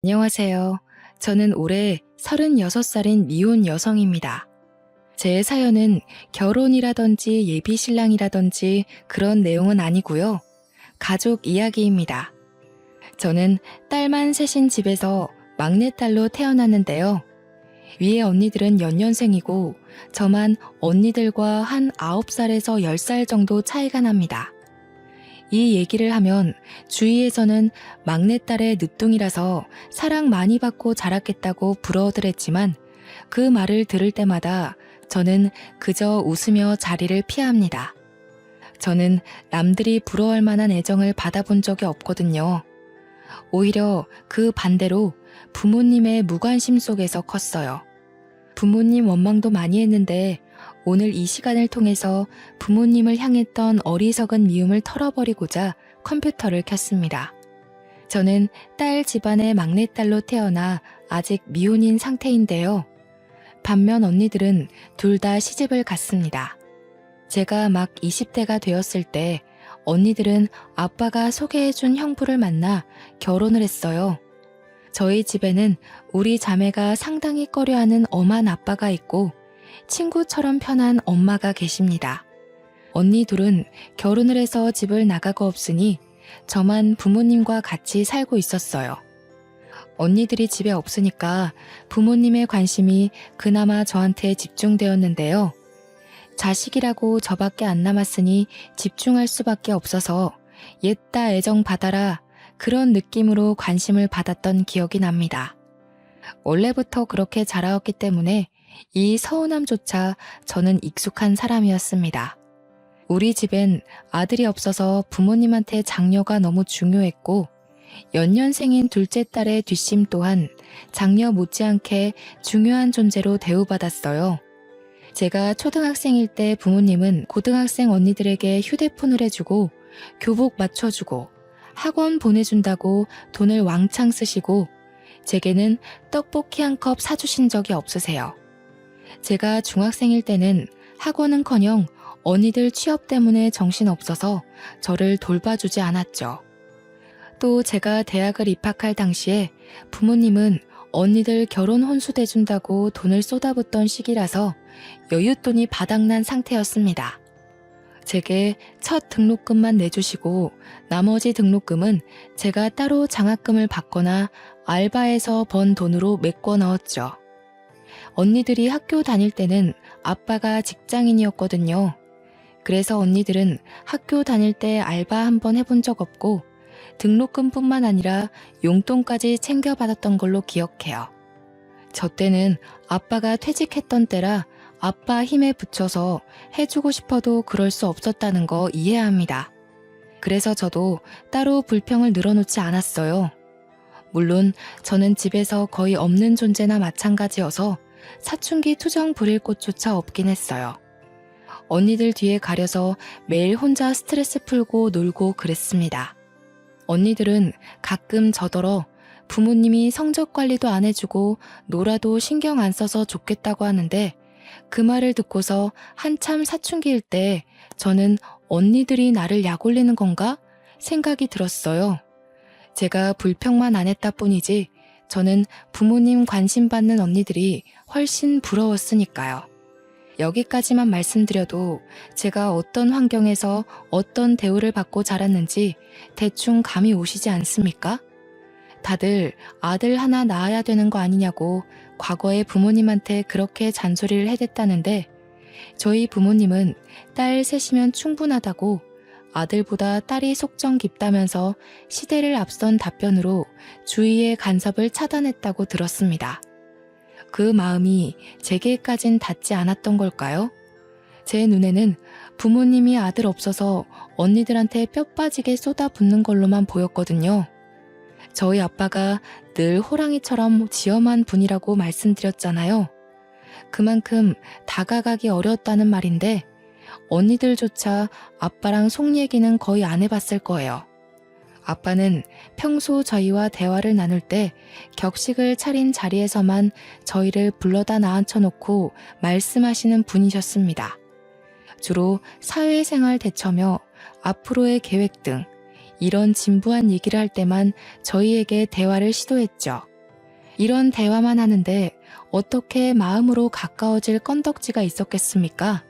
안녕하세요. 저는 올해 36살인 미혼 여성입니다. 제 사연은 결혼이라든지 예비 신랑이라든지 그런 내용은 아니고요. 가족 이야기입니다. 저는 딸만 셋인 집에서 막내딸로 태어났는데요. 위에 언니들은 연년생이고 저만 언니들과 한 9살에서 10살 정도 차이가 납니다. 이 얘기를 하면 주위에서는 막내딸의 늦둥이라서 사랑 많이 받고 자랐겠다고 부러워들 했지만 그 말을 들을 때마다 저는 그저 웃으며 자리를 피합니다. 저는 남들이 부러워할 만한 애정을 받아본 적이 없거든요. 오히려 그 반대로 부모님의 무관심 속에서 컸어요. 부모님 원망도 많이 했는데 오늘 이 시간을 통해서 부모님을 향했던 어리석은 미움을 털어버리고자 컴퓨터를 켰습니다. 저는 딸 집안의 막내딸로 태어나 아직 미혼인 상태인데요. 반면 언니들은 둘 다 시집을 갔습니다. 제가 막 20대가 되었을 때 언니들은 아빠가 소개해준 형부를 만나 결혼을 했어요. 저희 집에는 우리 자매가 상당히 꺼려하는 엄한 아빠가 있고 친구처럼 편한 엄마가 계십니다. 언니 둘은 결혼을 해서 집을 나가고 없으니 저만 부모님과 같이 살고 있었어요. 언니들이 집에 없으니까 부모님의 관심이 그나마 저한테 집중되었는데요. 자식이라고 저밖에 안 남았으니 집중할 수밖에 없어서 옛다 애정 받아라 그런 느낌으로 관심을 받았던 기억이 납니다. 원래부터 그렇게 자라왔기 때문에 이 서운함조차 저는 익숙한 사람이었습니다. 우리 집엔 아들이 없어서 부모님한테 장녀가 너무 중요했고 연년생인 둘째 딸의 뒷심 또한 장녀 못지않게 중요한 존재로 대우받았어요. 제가 초등학생일 때 부모님은 고등학생 언니들에게 휴대폰을 해주고 교복 맞춰주고 학원 보내준다고 돈을 왕창 쓰시고 제게는 떡볶이 한 컵 사주신 적이 없으세요. 제가 중학생일 때는 학원은커녕 언니들 취업 때문에 정신없어서 저를 돌봐주지 않았죠. 또 제가 대학을 입학할 당시에 부모님은 언니들 결혼 혼수 대준다고 돈을 쏟아붓던 시기라서 여윳돈이 바닥난 상태였습니다. 제게 첫 등록금만 내주시고 나머지 등록금은 제가 따로 장학금을 받거나 알바해서 번 돈으로 메꿔 넣었죠. 언니들이 학교 다닐 때는 아빠가 직장인이었거든요. 그래서 언니들은 학교 다닐 때 알바 한번 해본 적 없고 등록금뿐만 아니라 용돈까지 챙겨받았던 걸로 기억해요. 저 때는 아빠가 퇴직했던 때라 아빠 힘에 부쳐서 해주고 싶어도 그럴 수 없었다는 거 이해합니다. 그래서 저도 따로 불평을 늘어놓지 않았어요. 물론 저는 집에서 거의 없는 존재나 마찬가지여서 사춘기 투정 부릴 곳조차 없긴 했어요. 언니들 뒤에 가려서 매일 혼자 스트레스 풀고 놀고 그랬습니다. 언니들은 가끔 저더러 부모님이 성적 관리도 안 해주고 놀아도 신경 안 써서 좋겠다고 하는데 그 말을 듣고서 한참 사춘기일 때 저는 언니들이 나를 약올리는 건가 생각이 들었어요. 제가 불평만 안 했다 뿐이지 저는 부모님 관심 받는 언니들이 훨씬 부러웠으니까요. 여기까지만 말씀드려도 제가 어떤 환경에서 어떤 대우를 받고 자랐는지 대충 감이 오시지 않습니까? 다들 아들 하나 낳아야 되는 거 아니냐고 과거에 부모님한테 그렇게 잔소리를 해댔다는데 저희 부모님은 딸 셋이면 충분하다고 아들보다 딸이 속정 깊다면서 시대를 앞선 답변으로 주위의 간섭을 차단했다고 들었습니다. 그 마음이 제게까진 닿지 않았던 걸까요? 제 눈에는 부모님이 아들 없어서 언니들한테 뼈 빠지게 쏟아붓는 걸로만 보였거든요. 저희 아빠가 늘 호랑이처럼 지엄한 분이라고 말씀드렸잖아요. 그만큼 다가가기 어려웠다는 말인데 언니들조차 아빠랑 속 얘기는 거의 안 해봤을 거예요. 아빠는 평소 저희와 대화를 나눌 때 격식을 차린 자리에서만 저희를 불러다 나앉혀놓고 말씀하시는 분이셨습니다. 주로 사회생활 대처며 앞으로의 계획 등 이런 진부한 얘기를 할 때만 저희에게 대화를 시도했죠. 이런 대화만 하는데 어떻게 마음으로 가까워질 건덕지가 있었겠습니까?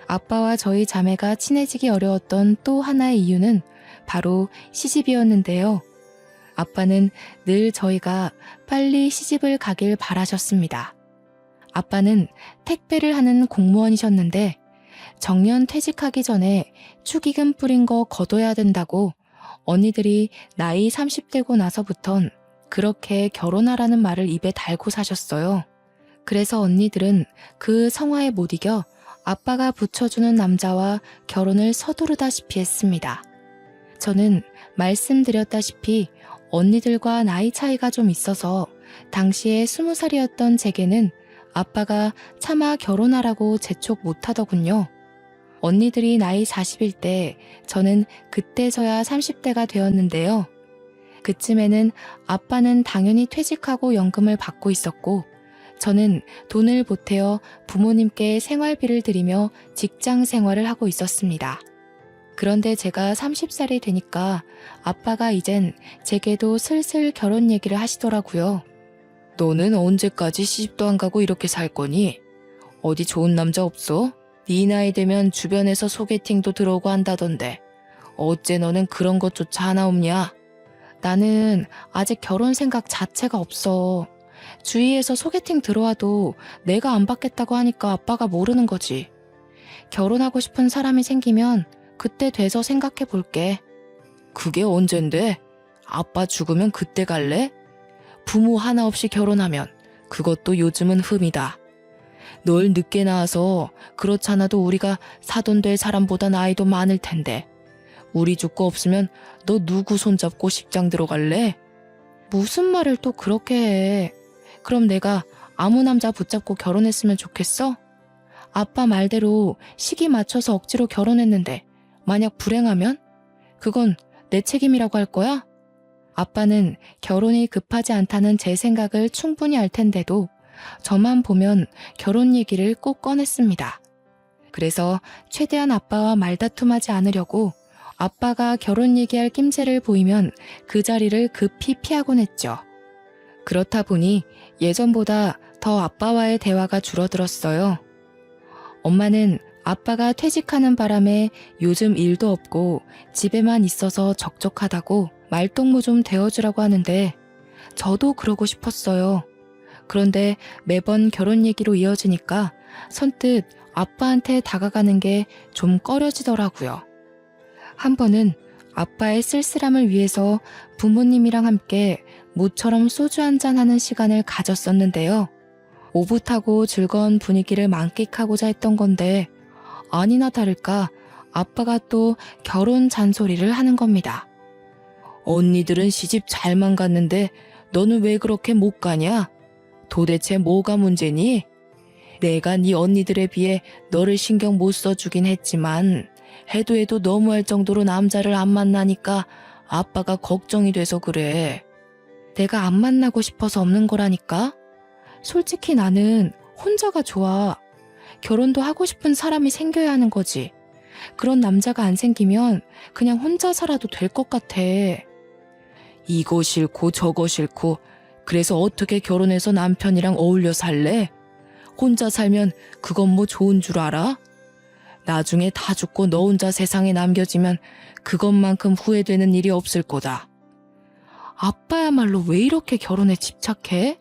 아빠와 저희 자매가 친해지기 어려웠던 또 하나의 이유는 바로 시집이었는데요. 아빠는 늘 저희가 빨리 시집을 가길 바라셨습니다. 아빠는 택배를 하는 공무원이셨는데 정년 퇴직하기 전에 축의금 뿌린 거 거둬야 된다고 언니들이 나이 30대고 나서부턴 그렇게 결혼하라는 말을 입에 달고 사셨어요. 그래서 언니들은 그 성화에 못 이겨 아빠가 붙여주는 남자와 결혼을 서두르다시피 했습니다. 저는 말씀드렸다시피 언니들과 나이 차이가 좀 있어서 당시에 20살이었던 제게는 아빠가 차마 결혼하라고 재촉 못하더군요. 언니들이 나이 40일 때 저는 그때서야 30대가 되었는데요. 그쯤에는 아빠는 당연히 퇴직하고 연금을 받고 있었고 저는 돈을 보태어 부모님께 생활비를 드리며 직장 생활을 하고 있었습니다. 그런데 제가 30살이 되니까 아빠가 이젠 제게도 슬슬 결혼 얘기를 하시더라고요. 너는 언제까지 시집도 안 가고 이렇게 살 거니? 어디 좋은 남자 없어? 네 나이 되면 주변에서 소개팅도 들어오고 한다던데 어째 너는 그런 것조차 하나 없냐? 나는 아직 결혼 생각 자체가 없어. 주위에서 소개팅 들어와도 내가 안 받겠다고 하니까 아빠가 모르는 거지. 결혼하고 싶은 사람이 생기면 그때 돼서 생각해 볼게. 그게 언젠데? 아빠 죽으면 그때 갈래? 부모 하나 없이 결혼하면 그것도 요즘은 흠이다. 널 늦게 낳아서 그렇잖아도 우리가 사돈 될 사람보다 나이도 많을 텐데 우리 죽고 없으면 너 누구 손잡고 식장 들어갈래? 무슨 말을 또 그렇게 해. 그럼 내가 아무 남자 붙잡고 결혼했으면 좋겠어? 아빠 말대로 시기 맞춰서 억지로 결혼했는데 만약 불행하면? 그건 내 책임이라고 할 거야? 아빠는 결혼이 급하지 않다는 제 생각을 충분히 알 텐데도 저만 보면 결혼 얘기를 꼭 꺼냈습니다. 그래서 최대한 아빠와 말다툼하지 않으려고 아빠가 결혼 얘기할 낌새를 보이면 그 자리를 급히 피하곤 했죠. 그렇다 보니 예전보다 더 아빠와의 대화가 줄어들었어요. 엄마는 아빠가 퇴직하는 바람에 요즘 일도 없고 집에만 있어서 적적하다고 말동무 좀 되어주라고 하는데 저도 그러고 싶었어요. 그런데 매번 결혼 얘기로 이어지니까 선뜻 아빠한테 다가가는 게 좀 꺼려지더라고요. 한 번은 아빠의 쓸쓸함을 위해서 부모님이랑 함께 모처럼 소주 한잔 하는 시간을 가졌었는데요. 오붓하고 즐거운 분위기를 만끽하고자 했던 건데 아니나 다를까 아빠가 또 결혼 잔소리를 하는 겁니다. 언니들은 시집 잘만 갔는데 너는 왜 그렇게 못 가냐? 도대체 뭐가 문제니? 내가 네 언니들에 비해 너를 신경 못 써주긴 했지만 해도 너무할 정도로 남자를 안 만나니까 아빠가 걱정이 돼서 그래. 내가 안 만나고 싶어서 없는 거라니까? 솔직히 나는 혼자가 좋아. 결혼도 하고 싶은 사람이 생겨야 하는 거지. 그런 남자가 안 생기면 그냥 혼자 살아도 될 것 같아. 이거 싫고 저거 싫고 그래서 어떻게 결혼해서 남편이랑 어울려 살래? 혼자 살면 그건 뭐 좋은 줄 알아? 나중에 다 죽고 너 혼자 세상에 남겨지면 그것만큼 후회되는 일이 없을 거다. 아빠야말로 왜 이렇게 결혼에 집착해?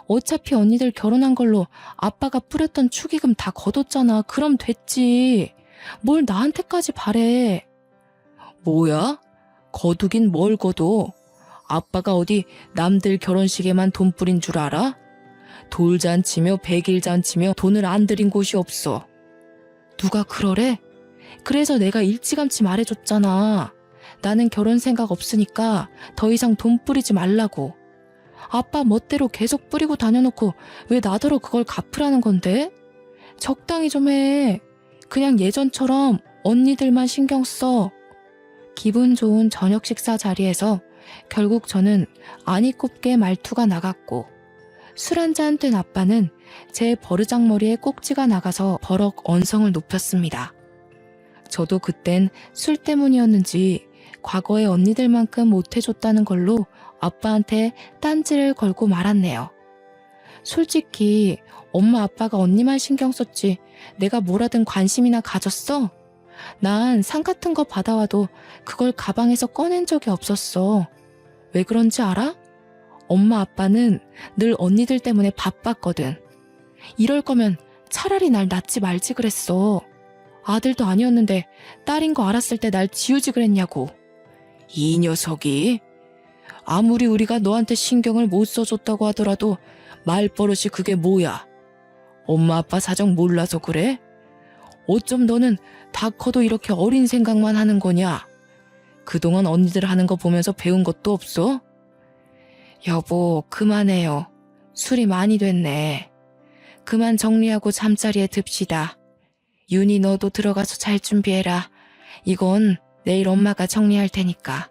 어차피 언니들 결혼한 걸로 아빠가 뿌렸던 축의금 다 거뒀잖아. 그럼 됐지. 뭘 나한테까지 바래. 뭐야? 거두긴 뭘 거둬? 아빠가 어디 남들 결혼식에만 돈 뿌린 줄 알아? 돌잔치며 백일잔치며 돈을 안 들인 곳이 없어. 누가 그러래? 그래서 내가 일찌감치 말해줬잖아. 나는 결혼 생각 없으니까 더 이상 돈 뿌리지 말라고. 아빠 멋대로 계속 뿌리고 다녀놓고 왜 나더러 그걸 갚으라는 건데? 적당히 좀 해. 그냥 예전처럼 언니들만 신경 써. 기분 좋은 저녁 식사 자리에서 결국 저는 아니 꼽게 말투가 나갔고 술 한잔 된 아빠는 제 버르장머리에 꼭지가 나가서 버럭 언성을 높였습니다. 저도 그땐 술 때문이었는지 과거에 언니들만큼 못해줬다는 걸로 아빠한테 딴지를 걸고 말았네요. 솔직히 엄마 아빠가 언니만 신경 썼지 내가 뭐라든 관심이나 가졌어? 난 상 같은 거 받아와도 그걸 가방에서 꺼낸 적이 없었어. 왜 그런지 알아? 엄마 아빠는 늘 언니들 때문에 바빴거든. 이럴 거면 차라리 날 낳지 말지 그랬어. 아들도 아니었는데 딸인 거 알았을 때 날 지우지 그랬냐고. 이 녀석이 아무리 우리가 너한테 신경을 못 써줬다고 하더라도 말버릇이 그게 뭐야? 엄마 아빠 사정 몰라서 그래? 어쩜 너는 다 커도 이렇게 어린 생각만 하는 거냐? 그동안 언니들 하는 거 보면서 배운 것도 없어? 여보, 그만해요. 술이 많이 됐네. 그만 정리하고 잠자리에 듭시다. 윤희 너도 들어가서 잘 준비해라. 이건 내일 엄마가 정리할 테니까.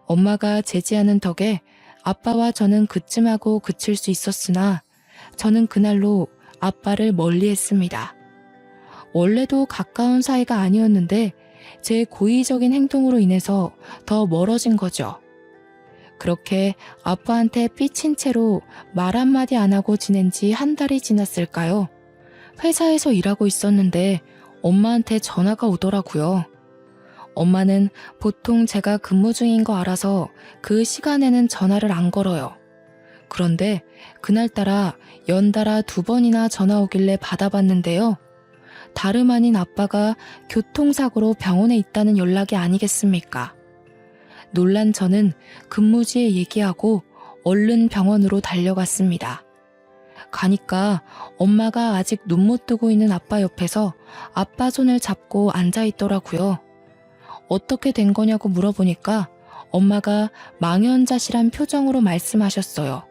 엄마가 제지하는 덕에 아빠와 저는 그쯤하고 그칠 수 있었으나 저는 그날로 아빠를 멀리했습니다. 원래도 가까운 사이가 아니었는데 제 고의적인 행동으로 인해서 더 멀어진 거죠. 그렇게 아빠한테 삐친 채로 말 한마디 안 하고 지낸 지 한 달이 지났을까요? 회사에서 일하고 있었는데 엄마한테 전화가 오더라고요. 엄마는 보통 제가 근무 중인 거 알아서 그 시간에는 전화를 안 걸어요. 그런데 그날따라 연달아 2번이나 전화 오길래 받아봤는데요. 다름 아닌 아빠가 교통사고로 병원에 있다는 연락이 아니겠습니까? 놀란 저는 근무지에 얘기하고 얼른 병원으로 달려갔습니다. 가니까 엄마가 아직 눈 못 뜨고 있는 아빠 옆에서 아빠 손을 잡고 앉아 있더라고요. 어떻게 된 거냐고 물어보니까 엄마가 망연자실한 표정으로 말씀하셨어요.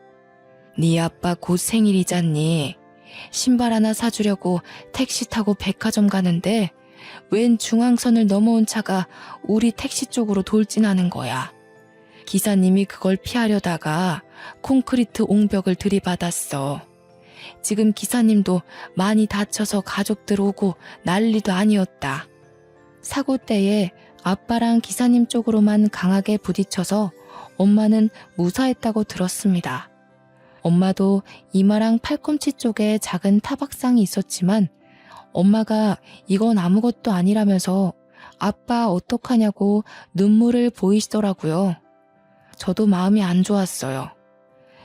네 아빠 곧 생일이잖니. 신발 하나 사주려고 택시 타고 백화점 가는데 웬 중앙선을 넘어온 차가 우리 택시 쪽으로 돌진하는 거야. 기사님이 그걸 피하려다가 콘크리트 옹벽을 들이받았어. 지금 기사님도 많이 다쳐서 가족들 오고 난리도 아니었다. 사고 때에 아빠랑 기사님 쪽으로만 강하게 부딪혀서 엄마는 무사했다고 들었습니다. 엄마도 이마랑 팔꿈치 쪽에 작은 타박상이 있었지만 엄마가 이건 아무것도 아니라면서 아빠 어떡하냐고 눈물을 보이시더라고요. 저도 마음이 안 좋았어요.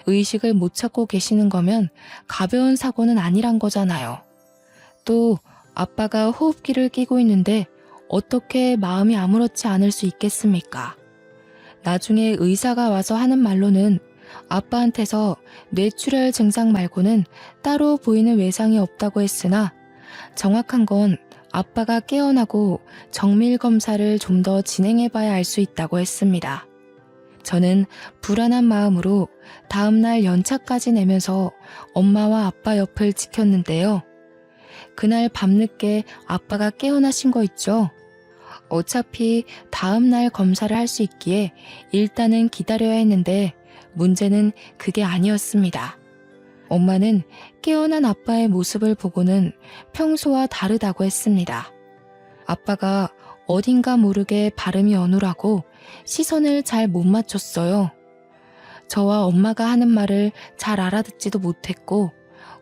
의식을 못 찾고 계시는 거면 가벼운 사고는 아니란 거잖아요. 또 아빠가 호흡기를 끼고 있는데 어떻게 마음이 아무렇지 않을 수 있겠습니까? 나중에 의사가 와서 하는 말로는 아빠한테서 뇌출혈 증상 말고는 따로 보이는 외상이 없다고 했으나 정확한 건 아빠가 깨어나고 정밀 검사를 좀 더 진행해봐야 알 수 있다고 했습니다. 저는 불안한 마음으로 다음날 연차까지 내면서 엄마와 아빠 옆을 지켰는데요. 그날 밤늦게 아빠가 깨어나신 거 있죠? 어차피 다음날 검사를 할 수 있기에 일단은 기다려야 했는데 문제는 그게 아니었습니다. 엄마는 깨어난 아빠의 모습을 보고는 평소와 다르다고 했습니다. 아빠가 어딘가 모르게 발음이 어눌하고 시선을 잘 못 맞췄어요. 저와 엄마가 하는 말을 잘 알아듣지도 못했고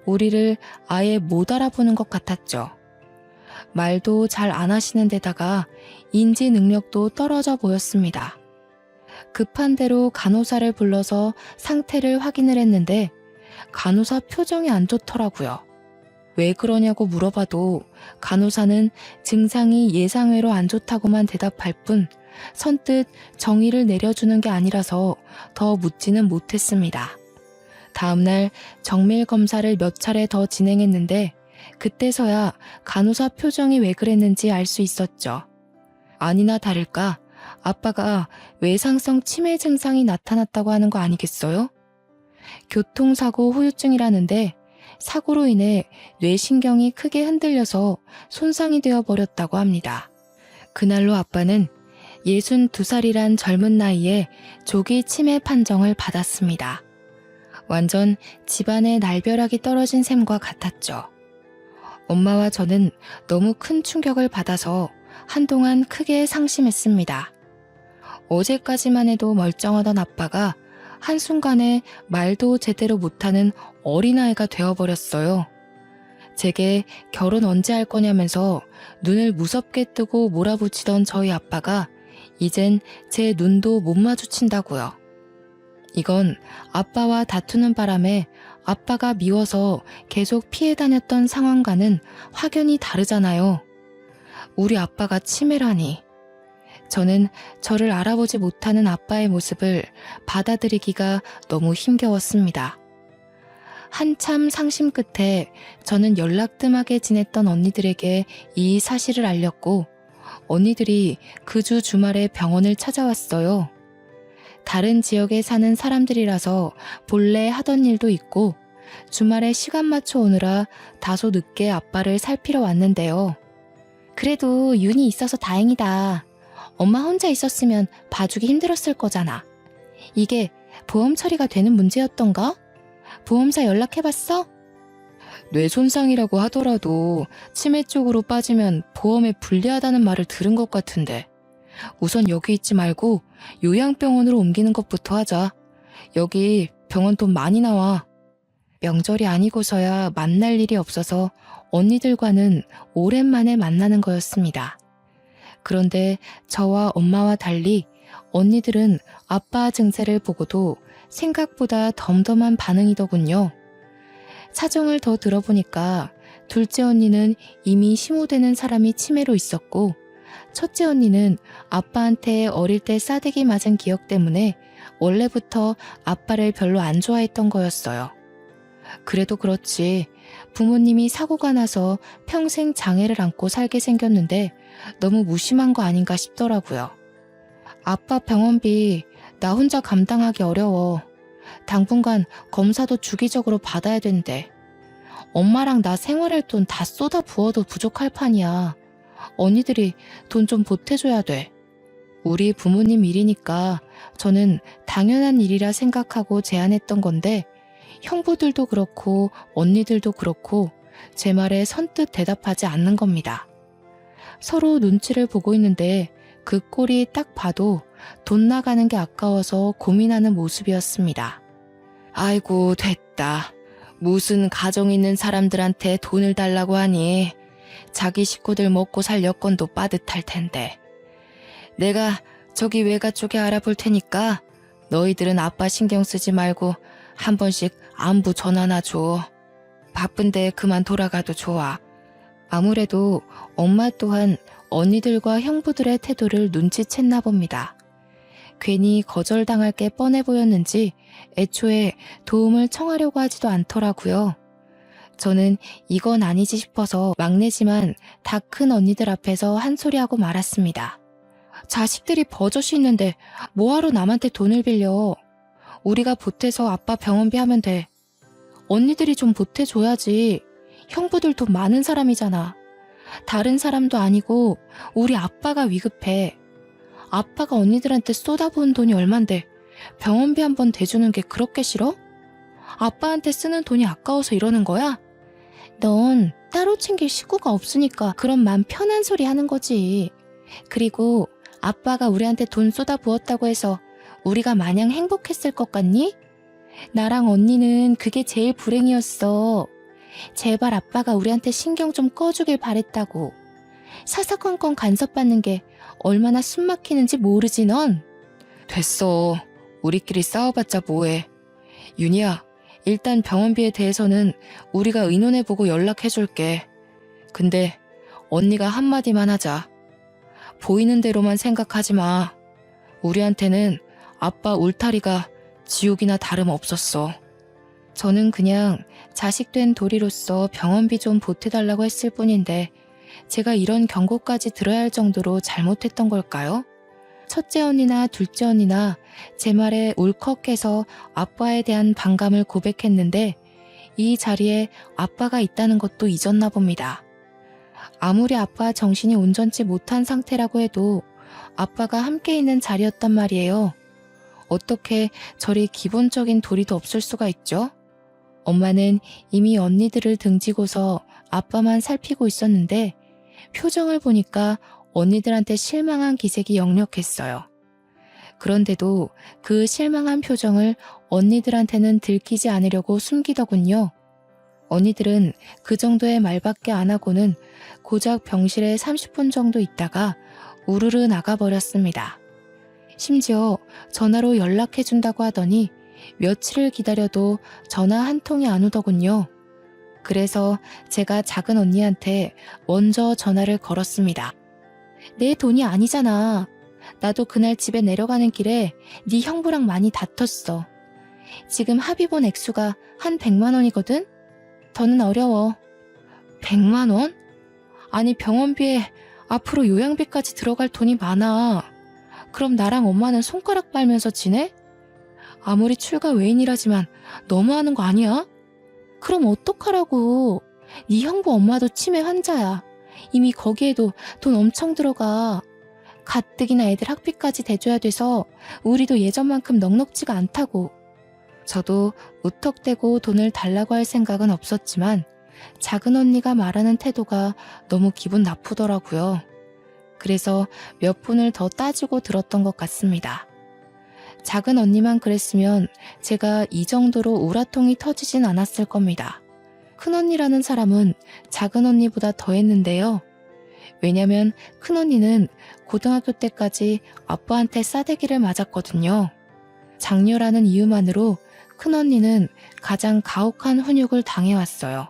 우리를 아예 못 알아보는 것 같았죠. 말도 잘 안 하시는 데다가 인지 능력도 떨어져 보였습니다. 급한 대로 간호사를 불러서 상태를 확인을 했는데 간호사 표정이 안 좋더라고요. 왜 그러냐고 물어봐도 간호사는 증상이 예상외로 안 좋다고만 대답할 뿐 선뜻 정의를 내려주는 게 아니라서 더 묻지는 못했습니다. 다음날 정밀 검사를 몇 차례 더 진행했는데 그때서야 간호사 표정이 왜 그랬는지 알 수 있었죠. 아니나 다를까 아빠가 외상성 치매 증상이 나타났다고 하는 거 아니겠어요? 교통사고 후유증이라는데 사고로 인해 뇌신경이 크게 흔들려서 손상이 되어버렸다고 합니다. 그날로 아빠는 62살이란 젊은 나이에 조기 치매 판정을 받았습니다. 완전 집안의 날벼락이 떨어진 셈과 같았죠. 엄마와 저는 너무 큰 충격을 받아서 한동안 크게 상심했습니다. 어제까지만 해도 멀쩡하던 아빠가 한순간에 말도 제대로 못하는 어린아이가 되어버렸어요. 제게 결혼 언제 할 거냐면서 눈을 무섭게 뜨고 몰아붙이던 저희 아빠가 이젠 제 눈도 못 마주친다고요. 이건 아빠와 다투는 바람에 아빠가 미워서 계속 피해 다녔던 상황과는 확연히 다르잖아요. 우리 아빠가 치매라니. 저는 저를 알아보지 못하는 아빠의 모습을 받아들이기가 너무 힘겨웠습니다. 한참 상심 끝에 저는 연락 뜸하게 지냈던 언니들에게 이 사실을 알렸고 언니들이 그 주 주말에 병원을 찾아왔어요. 다른 지역에 사는 사람들이라서 본래 하던 일도 있고 주말에 시간 맞춰 오느라 다소 늦게 아빠를 살피러 왔는데요. 그래도 윤이 있어서 다행이다. 엄마 혼자 있었으면 봐주기 힘들었을 거잖아. 이게 보험 처리가 되는 문제였던가? 보험사 연락해봤어? 뇌 손상이라고 하더라도 치매 쪽으로 빠지면 보험에 불리하다는 말을 들은 것 같은데 우선 여기 있지 말고 요양병원으로 옮기는 것부터 하자. 여기 병원 돈 많이 나와. 명절이 아니고서야 만날 일이 없어서 언니들과는 오랜만에 만나는 거였습니다. 그런데 저와 엄마와 달리 언니들은 아빠 증세를 보고도 생각보다 덤덤한 반응이더군요. 사정을 더 들어보니까 둘째 언니는 이미 심호되는 사람이 치매로 있었고 첫째 언니는 아빠한테 어릴 때 싸대기 맞은 기억 때문에 원래부터 아빠를 별로 안 좋아했던 거였어요. 그래도 그렇지 부모님이 사고가 나서 평생 장애를 안고 살게 생겼는데 너무 무심한 거 아닌가 싶더라고요. 아빠 병원비 나 혼자 감당하기 어려워. 당분간 검사도 주기적으로 받아야 된대. 엄마랑 나 생활할 돈 다 쏟아 부어도 부족할 판이야. 언니들이 돈 좀 보태줘야 돼. 우리 부모님 일이니까 저는 당연한 일이라 생각하고 제안했던 건데 형부들도 그렇고 언니들도 그렇고 제 말에 선뜻 대답하지 않는 겁니다. 서로 눈치를 보고 있는데 그 꼴이 딱 봐도 돈 나가는 게 아까워서 고민하는 모습이었습니다. 아이고 됐다. 무슨 가정 있는 사람들한테 돈을 달라고 하니 자기 식구들 먹고 살 여건도 빠듯할 텐데. 내가 저기 외가 쪽에 알아볼 테니까 너희들은 아빠 신경 쓰지 말고 한 번씩 안부 전화나 줘. 바쁜데 그만 돌아가도 좋아. 아무래도 엄마 또한 언니들과 형부들의 태도를 눈치챘나 봅니다. 괜히 거절당할 게 뻔해 보였는지 애초에 도움을 청하려고 하지도 않더라고요. 저는 이건 아니지 싶어서 막내지만 다 큰 언니들 앞에서 한 소리하고 말았습니다. 자식들이 버젓이 있는데 뭐하러 남한테 돈을 빌려. 우리가 보태서 아빠 병원비 하면 돼. 언니들이 좀 보태줘야지. 형부들 돈 많은 사람이잖아. 다른 사람도 아니고 우리 아빠가 위급해. 아빠가 언니들한테 쏟아부은 돈이 얼만데 병원비 한 번 대주는 게 그렇게 싫어? 아빠한테 쓰는 돈이 아까워서 이러는 거야? 넌 따로 챙길 식구가 없으니까 그런 맘 편한 소리 하는 거지. 그리고 아빠가 우리한테 돈 쏟아부었다고 해서 우리가 마냥 행복했을 것 같니? 나랑 언니는 그게 제일 불행이었어. 제발 아빠가 우리한테 신경 좀 꺼주길 바랬다고. 사사건건 간섭받는 게 얼마나 숨막히는지 모르지 넌? 됐어. 우리끼리 싸워봤자 뭐해. 윤희야, 일단 병원비에 대해서는 우리가 의논해보고 연락해줄게. 근데 언니가 한마디만 하자. 보이는 대로만 생각하지 마. 우리한테는 아빠 울타리가 지옥이나 다름없었어. 저는 그냥 자식된 도리로서 병원비 좀 보태달라고 했을 뿐인데 제가 이런 경고까지 들어야 할 정도로 잘못했던 걸까요? 첫째 언니나 둘째 언니나 제 말에 울컥해서 아빠에 대한 반감을 고백했는데 이 자리에 아빠가 있다는 것도 잊었나 봅니다. 아무리 아빠 정신이 온전치 못한 상태라고 해도 아빠가 함께 있는 자리였단 말이에요. 어떻게 저리 기본적인 도리도 없을 수가 있죠? 엄마는 이미 언니들을 등지고서 아빠만 살피고 있었는데 표정을 보니까 언니들한테 실망한 기색이 역력했어요. 그런데도 그 실망한 표정을 언니들한테는 들키지 않으려고 숨기더군요. 언니들은 그 정도의 말밖에 안 하고는 고작 병실에 30분 정도 있다가 우르르 나가버렸습니다. 심지어 전화로 연락해준다고 하더니 며칠을 기다려도 전화 한 통이 안 오더군요. 그래서 제가 작은 언니한테 먼저 전화를 걸었습니다. 내 돈이 아니잖아. 나도 그날 집에 내려가는 길에 네 형부랑 많이 다퉜어. 지금 합의본 액수가 한 100만 원이거든? 더는 어려워. 100만 원? 아니 병원비에 앞으로 요양비까지 들어갈 돈이 많아. 그럼 나랑 엄마는 손가락 빨면서 지내? 아무리 출가 외인이라지만 너무하는 거 아니야? 그럼 어떡하라고. 네 형부 엄마도 치매 환자야. 이미 거기에도 돈 엄청 들어가. 가뜩이나 애들 학비까지 대줘야 돼서 우리도 예전만큼 넉넉지가 않다고. 저도 우턱대고 돈을 달라고 할 생각은 없었지만 작은 언니가 말하는 태도가 너무 기분 나쁘더라고요. 그래서 몇 분을 더 따지고 들었던 것 같습니다. 작은 언니만 그랬으면 제가 이 정도로 우라통이 터지진 않았을 겁니다. 큰 언니라는 사람은 작은 언니보다 더 했는데요. 왜냐면 큰 언니는 고등학교 때까지 아빠한테 싸대기를 맞았거든요. 장녀라는 이유만으로 큰 언니는 가장 가혹한 훈육을 당해왔어요.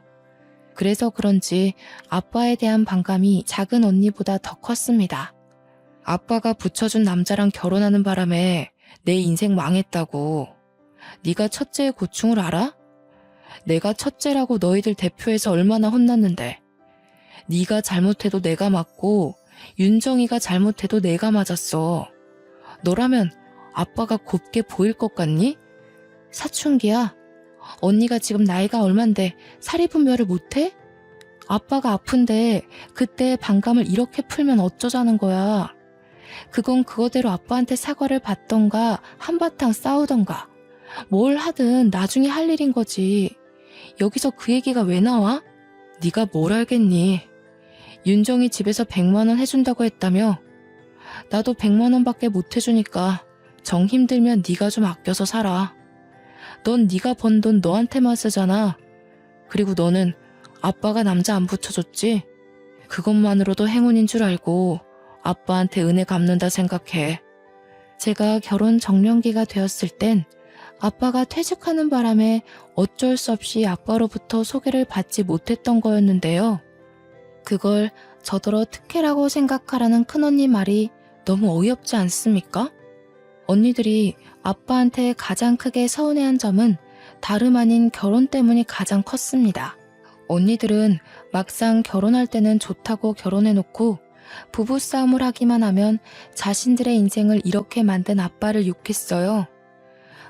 그래서 그런지 아빠에 대한 반감이 작은 언니보다 더 컸습니다. 아빠가 붙여준 남자랑 결혼하는 바람에 내 인생 망했다고. 네가 첫째의 고충을 알아? 내가 첫째라고 너희들 대표에서 얼마나 혼났는데. 네가 잘못해도 내가 맞고 윤정이가 잘못해도 내가 맞았어. 너라면 아빠가 곱게 보일 것 같니? 사춘기야. 언니가 지금 나이가 얼만데 사리분별을 못해? 아빠가 아픈데 그때 반감을 이렇게 풀면 어쩌자는 거야. 그건 그거대로 아빠한테 사과를 받던가 한바탕 싸우던가 뭘 하든 나중에 할 일인 거지. 여기서 그 얘기가 왜 나와? 네가 뭘 알겠니? 윤정이 집에서 100만 원 해준다고 했다며? 나도 100만 원밖에 못 해주니까 정 힘들면 네가 좀 아껴서 살아. 넌 네가 번 돈 너한테만 쓰잖아. 그리고 너는 아빠가 남자 안 붙여줬지? 그것만으로도 행운인 줄 알고 아빠한테 은혜 갚는다 생각해. 제가 결혼 정년기가 되었을 땐 아빠가 퇴직하는 바람에 어쩔 수 없이 아빠로부터 소개를 받지 못했던 거였는데요. 그걸 저더러 특혜라고 생각하라는 큰언니 말이 너무 어이없지 않습니까? 언니들이 아빠한테 가장 크게 서운해한 점은 다름 아닌 결혼 때문이 가장 컸습니다. 언니들은 막상 결혼할 때는 좋다고 결혼해놓고 부부싸움을 하기만 하면 자신들의 인생을 이렇게 만든 아빠를 욕했어요.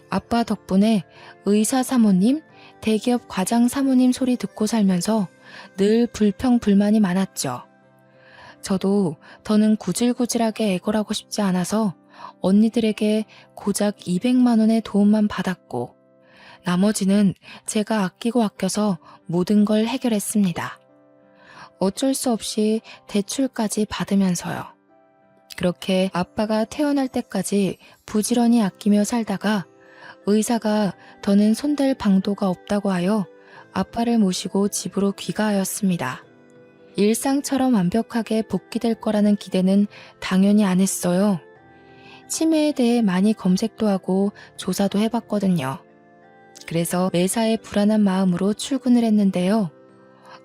아빠 덕분에 의사 사모님, 대기업 과장 사모님 소리 듣고 살면서 늘 불평불만이 많았죠. 저도 더는 구질구질하게 애걸하고 싶지 않아서 언니들에게 고작 200만 원의 도움만 받았고 나머지는 제가 아끼고 아껴서 모든 걸 해결했습니다. 어쩔 수 없이 대출까지 받으면서요. 그렇게 아빠가 태어날 때까지 부지런히 아끼며 살다가 의사가 더는 손댈 방도가 없다고 하여 아빠를 모시고 집으로 귀가하였습니다. 일상처럼 완벽하게 복귀될 거라는 기대는 당연히 안 했어요. 치매에 대해 많이 검색도 하고 조사도 해봤거든요. 그래서 매사에 불안한 마음으로 출근을 했는데요.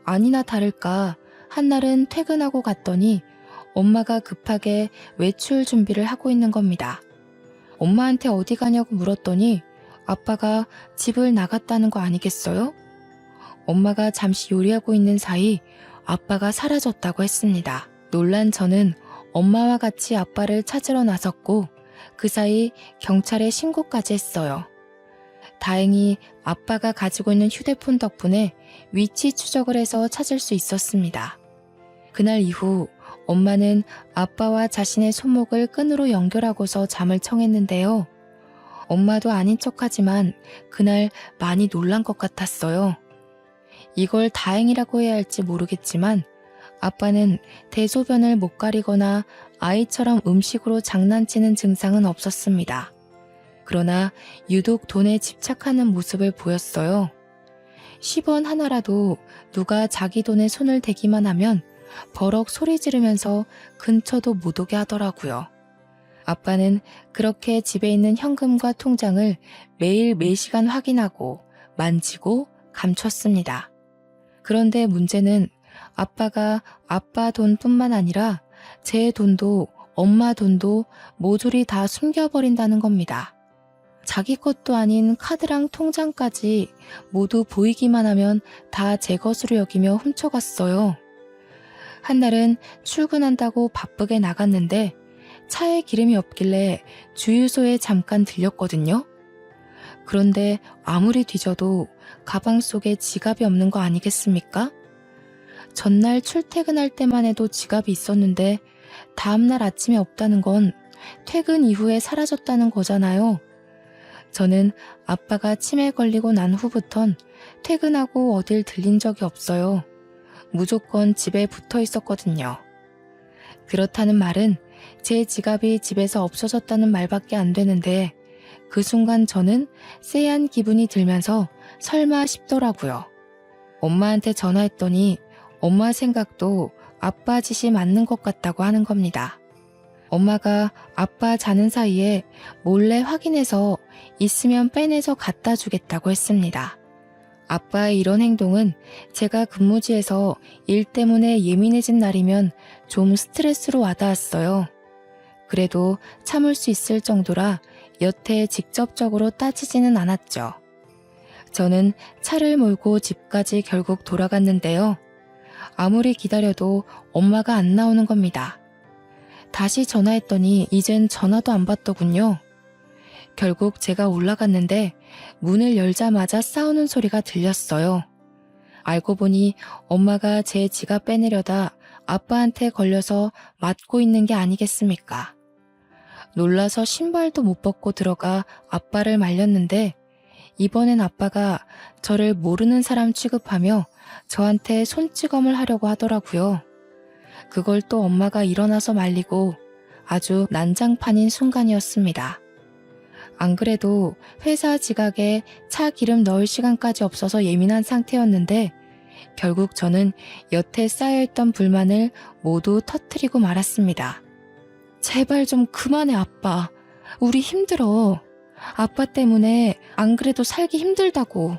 아니나 다를까 한날은 퇴근하고 갔더니 엄마가 급하게 외출 준비를 하고 있는 겁니다. 엄마한테 어디 가냐고 물었더니 아빠가 집을 나갔다는 거 아니겠어요? 엄마가 잠시 요리하고 있는 사이 아빠가 사라졌다고 했습니다. 놀란 저는 엄마와 같이 아빠를 찾으러 나섰고 그 사이 경찰에 신고까지 했어요. 다행히 아빠가 가지고 있는 휴대폰 덕분에 위치 추적을 해서 찾을 수 있었습니다. 그날 이후 엄마는 아빠와 자신의 손목을 끈으로 연결하고서 잠을 청했는데요. 엄마도 아닌 척하지만 그날 많이 놀란 것 같았어요. 이걸 다행이라고 해야 할지 모르겠지만 아빠는 대소변을 못 가리거나 아이처럼 음식으로 장난치는 증상은 없었습니다. 그러나 유독 돈에 집착하는 모습을 보였어요. 10원 하나라도 누가 자기 돈에 손을 대기만 하면 버럭 소리 지르면서 근처도 못 오게 하더라고요. 아빠는 그렇게 집에 있는 현금과 통장을 매일 매시간 확인하고 만지고 감췄습니다. 그런데 문제는 아빠가 아빠 돈뿐만 아니라 제 돈도 엄마 돈도 모조리 다 숨겨버린다는 겁니다. 자기 것도 아닌 카드랑 통장까지 모두 보이기만 하면 다 제 것으로 여기며 훔쳐갔어요. 한날은 출근한다고 바쁘게 나갔는데 차에 기름이 없길래 주유소에 잠깐 들렸거든요. 그런데 아무리 뒤져도 가방 속에 지갑이 없는 거 아니겠습니까? 전날 출퇴근할 때만 해도 지갑이 있었는데 다음날 아침에 없다는 건 퇴근 이후에 사라졌다는 거잖아요. 저는 아빠가 치매 걸리고 난 후부턴 퇴근하고 어딜 들린 적이 없어요. 무조건 집에 붙어 있었거든요. 그렇다는 말은 제 지갑이 집에서 없어졌다는 말밖에 안 되는데 그 순간 저는 쎄한 기분이 들면서 설마 싶더라고요. 엄마한테 전화했더니 엄마 생각도 아빠 짓이 맞는 것 같다고 하는 겁니다. 엄마가 아빠 자는 사이에 몰래 확인해서 있으면 빼내서 갖다 주겠다고 했습니다. 아빠의 이런 행동은 제가 근무지에서 일 때문에 예민해진 날이면 좀 스트레스로 와닿았어요. 그래도 참을 수 있을 정도라 여태 직접적으로 따지지는 않았죠. 저는 차를 몰고 집까지 결국 돌아갔는데요. 아무리 기다려도 엄마가 안 나오는 겁니다. 다시 전화했더니 이젠 전화도 안 받더군요. 결국 제가 올라갔는데 문을 열자마자 싸우는 소리가 들렸어요. 알고 보니 엄마가 제 지갑 빼내려다 아빠한테 걸려서 맞고 있는 게 아니겠습니까? 놀라서 신발도 못 벗고 들어가 아빠를 말렸는데 이번엔 아빠가 저를 모르는 사람 취급하며 저한테 손찌검을 하려고 하더라고요. 그걸 또 엄마가 일어나서 말리고 아주 난장판인 순간이었습니다. 안 그래도 회사 지각에 차 기름 넣을 시간까지 없어서 예민한 상태였는데 결국 저는 여태 쌓여있던 불만을 모두 터뜨리고 말았습니다. 제발 좀 그만해 아빠. 우리 힘들어. 아빠 때문에 안 그래도 살기 힘들다고.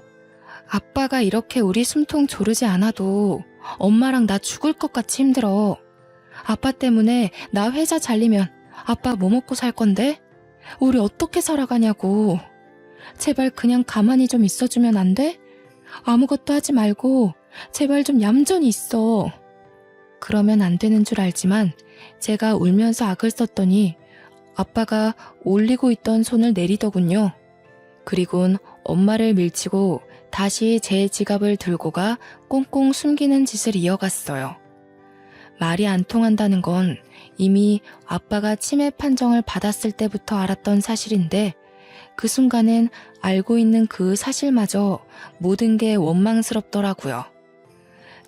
아빠가 이렇게 우리 숨통 조르지 않아도 엄마랑 나 죽을 것 같이 힘들어. 아빠 때문에 나 회사 잘리면 아빠 뭐 먹고 살 건데? 우리 어떻게 살아가냐고. 제발 그냥 가만히 좀 있어주면 안 돼? 아무것도 하지 말고 제발 좀 얌전히 있어. 그러면 안 되는 줄 알지만 제가 울면서 악을 썼더니 아빠가 올리고 있던 손을 내리더군요. 그리곤 엄마를 밀치고 다시 제 지갑을 들고 가 꽁꽁 숨기는 짓을 이어갔어요. 말이 안 통한다는 건 이미 아빠가 치매 판정을 받았을 때부터 알았던 사실인데 그 순간엔 알고 있는 그 사실마저 모든 게 원망스럽더라고요.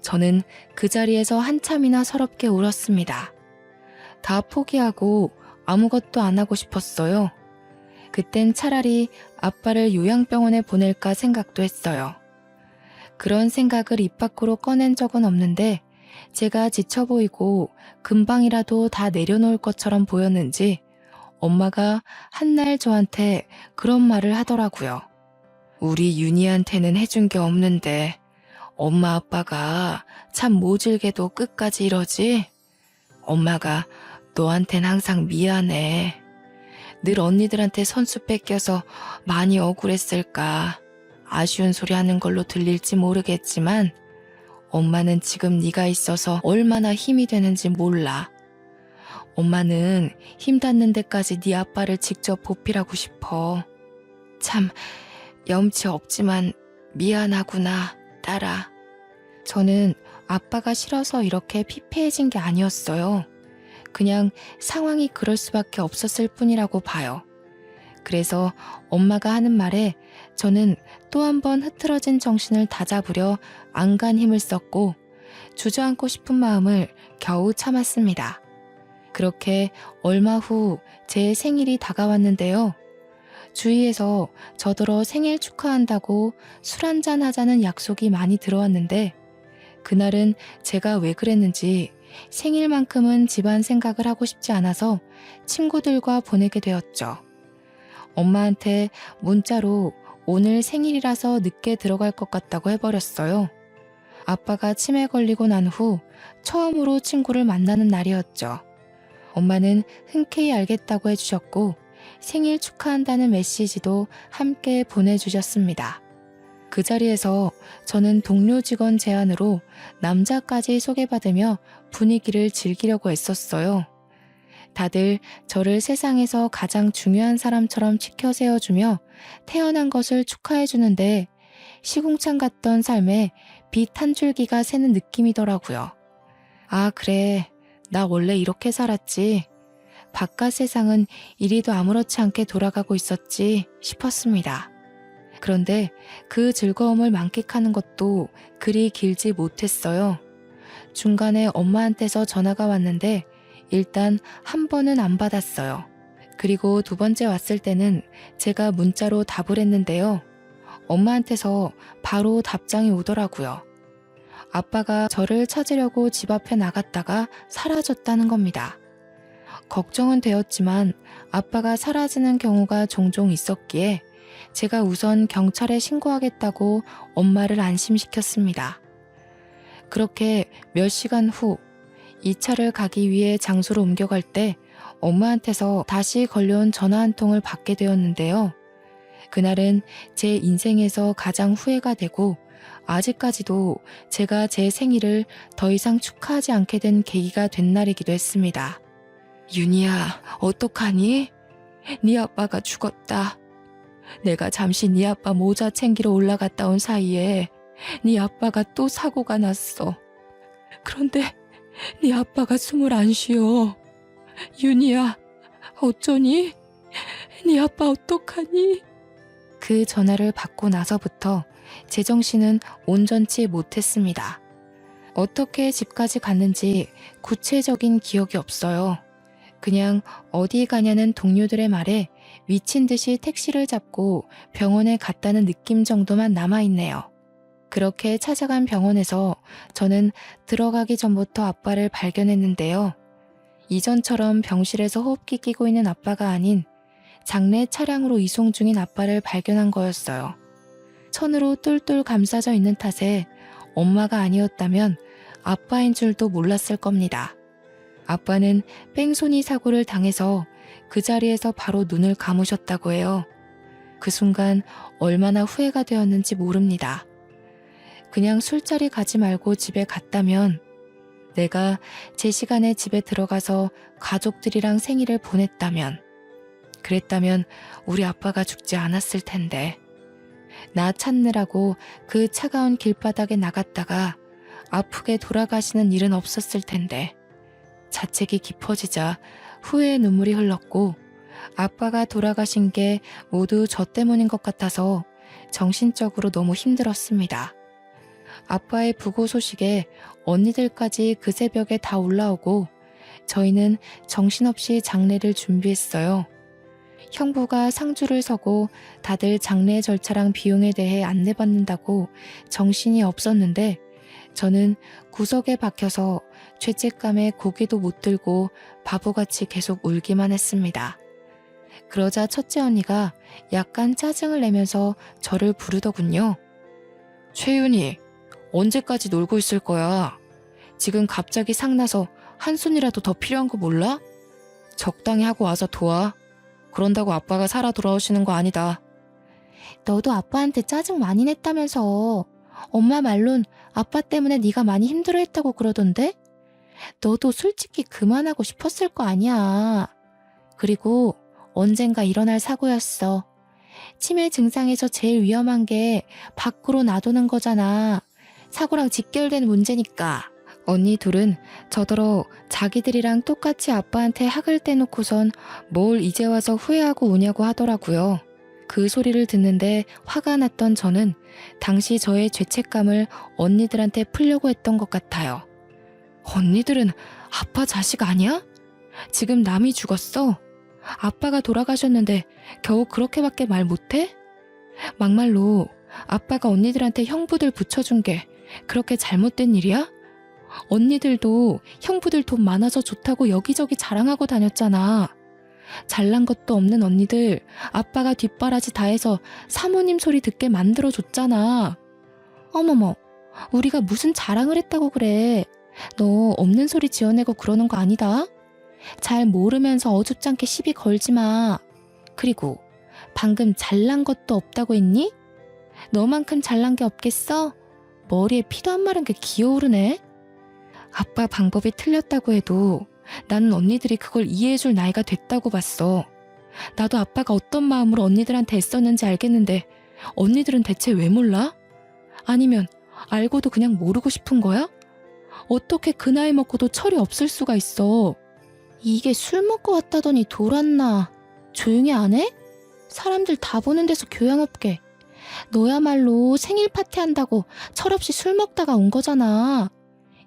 저는 그 자리에서 한참이나 서럽게 울었습니다. 다 포기하고 아무것도 안 하고 싶었어요. 그땐 차라리 아빠를 요양병원에 보낼까 생각도 했어요. 그런 생각을 입 밖으로 꺼낸 적은 없는데 제가 지쳐 보이고 금방이라도 다 내려놓을 것처럼 보였는지 엄마가 한날 저한테 그런 말을 하더라고요. 우리 윤희한테는 해준 게 없는데 엄마 아빠가 참 모질게도 끝까지 이러지? 엄마가 너한텐 항상 미안해. 늘 언니들한테 선수 뺏겨서 많이 억울했을까. 아쉬운 소리 하는 걸로 들릴지 모르겠지만 엄마는 지금 네가 있어서 얼마나 힘이 되는지 몰라. 엄마는 힘 닿는 데까지 네 아빠를 직접 보필하고 싶어. 참 염치 없지만 미안하구나, 딸아. 저는 아빠가 싫어서 이렇게 피폐해진 게 아니었어요. 그냥 상황이 그럴 수밖에 없었을 뿐이라고 봐요. 그래서 엄마가 하는 말에 저는 또 한 번 흐트러진 정신을 다잡으려 안간 힘을 썼고 주저앉고 싶은 마음을 겨우 참았습니다. 그렇게 얼마 후 제 생일이 다가왔는데요. 주위에서 저더러 생일 축하한다고 술 한잔 하자는 약속이 많이 들어왔는데 그날은 제가 왜 그랬는지 생일만큼은 집안 생각을 하고 싶지 않아서 친구들과 보내게 되었죠. 엄마한테 문자로 오늘 생일이라서 늦게 들어갈 것 같다고 해버렸어요. 아빠가 치매 걸리고 난 후 처음으로 친구를 만나는 날이었죠. 엄마는 흔쾌히 알겠다고 해주셨고 생일 축하한다는 메시지도 함께 보내주셨습니다. 그 자리에서 저는 동료 직원 제안으로 남자까지 소개받으며 분위기를 즐기려고 애썼어요. 다들 저를 세상에서 가장 중요한 사람처럼 치켜 세워주며 태어난 것을 축하해주는데 시궁창 같던 삶에 빛 한 줄기가 새는 느낌이더라고요. 아, 그래. 나 원래 이렇게 살았지. 바깥 세상은 이리도 아무렇지 않게 돌아가고 있었지 싶었습니다. 그런데 그 즐거움을 만끽하는 것도 그리 길지 못했어요. 중간에 엄마한테서 전화가 왔는데 일단 한 번은 안 받았어요. 그리고 두 번째 왔을 때는 제가 문자로 답을 했는데요. 엄마한테서 바로 답장이 오더라고요. 아빠가 저를 찾으려고 집 앞에 나갔다가 사라졌다는 겁니다. 걱정은 되었지만 아빠가 사라지는 경우가 종종 있었기에 제가 우선 경찰에 신고하겠다고 엄마를 안심시켰습니다. 그렇게 몇 시간 후 이 차를 가기 위해 장소로 옮겨갈 때 엄마한테서 다시 걸려온 전화 한 통을 받게 되었는데요. 그날은 제 인생에서 가장 후회가 되고 아직까지도 제가 제 생일을 더 이상 축하하지 않게 된 계기가 된 날이기도 했습니다. 윤희야, 어떡하니? 네 아빠가 죽었다. 내가 잠시 네 아빠 모자 챙기러 올라갔다 온 사이에 네 아빠가 또 사고가 났어. 그런데 네 아빠가 숨을 안 쉬어. 윤희야, 어쩌니? 네 아빠 어떡하니? 그 전화를 받고 나서부터 제정신은 온전치 못했습니다. 어떻게 집까지 갔는지 구체적인 기억이 없어요. 그냥 어디 가냐는 동료들의 말에 미친 듯이 택시를 잡고 병원에 갔다는 느낌 정도만 남아있네요. 그렇게 찾아간 병원에서 저는 들어가기 전부터 아빠를 발견했는데요. 이전처럼 병실에서 호흡기 끼고 있는 아빠가 아닌 장례 차량으로 이송 중인 아빠를 발견한 거였어요. 천으로 똘똘 감싸져 있는 탓에 엄마가 아니었다면 아빠인 줄도 몰랐을 겁니다. 아빠는 뺑소니 사고를 당해서 그 자리에서 바로 눈을 감으셨다고 해요. 그 순간 얼마나 후회가 되었는지 모릅니다. 그냥 술자리 가지 말고 집에 갔다면, 내가 제 시간에 집에 들어가서 가족들이랑 생일을 보냈다면, 그랬다면 우리 아빠가 죽지 않았을 텐데. 나 찾느라고 그 차가운 길바닥에 나갔다가 아프게 돌아가시는 일은 없었을 텐데. 자책이 깊어지자 후회의 눈물이 흘렀고 아빠가 돌아가신 게 모두 저 때문인 것 같아서 정신적으로 너무 힘들었습니다. 아빠의 부고 소식에 언니들까지 그 새벽에 다 올라오고 저희는 정신없이 장례를 준비했어요. 형부가 상주를 서고 다들 장례 절차랑 비용에 대해 안내받는다고 정신이 없었는데 저는 구석에 박혀서 죄책감에 고개도 못 들고 바보같이 계속 울기만 했습니다. 그러자 첫째 언니가 약간 짜증을 내면서 저를 부르더군요. 최윤희, 언제까지 놀고 있을 거야? 지금 갑자기 상나서 한 손이라도 더 필요한 거 몰라? 적당히 하고 와서 도와. 그런다고 아빠가 살아 돌아오시는 거 아니다. 너도 아빠한테 짜증 많이 냈다면서. 엄마 말론 아빠 때문에 네가 많이 힘들어했다고 그러던데? 너도 솔직히 그만하고 싶었을 거 아니야. 그리고 언젠가 일어날 사고였어. 치매 증상에서 제일 위험한 게 밖으로 놔두는 거잖아. 사고랑 직결된 문제니까. 언니 둘은 저더러 자기들이랑 똑같이 아빠한테 학을 떼놓고선 뭘 이제 와서 후회하고 오냐고 하더라고요. 그 소리를 듣는데 화가 났던 저는 당시 저의 죄책감을 언니들한테 풀려고 했던 것 같아요. 언니들은 아빠 자식 아니야? 지금 남이 죽었어? 아빠가 돌아가셨는데 겨우 그렇게밖에 말 못해? 막말로 아빠가 언니들한테 형부들 붙여준 게 그렇게 잘못된 일이야? 언니들도 형부들 돈 많아서 좋다고 여기저기 자랑하고 다녔잖아. 잘난 것도 없는 언니들 아빠가 뒷바라지 다 해서 사모님 소리 듣게 만들어줬잖아. 어머머, 우리가 무슨 자랑을 했다고 그래. 너 없는 소리 지어내고 그러는 거 아니다. 잘 모르면서 어줍잖게 시비 걸지 마. 그리고 방금 잘난 것도 없다고 했니? 너만큼 잘난 게 없겠어? 머리에 피도 안 마른 게 기어오르네. 아빠 방법이 틀렸다고 해도 나는 언니들이 그걸 이해해줄 나이가 됐다고 봤어. 나도 아빠가 어떤 마음으로 언니들한테 애썼는지 알겠는데 언니들은 대체 왜 몰라? 아니면 알고도 그냥 모르고 싶은 거야? 어떻게 그 나이 먹고도 철이 없을 수가 있어. 이게 술 먹고 왔다더니 돌았나. 조용히 안 해? 사람들 다 보는 데서 교양 없게. 너야말로 생일 파티한다고 철없이 술 먹다가 온 거잖아.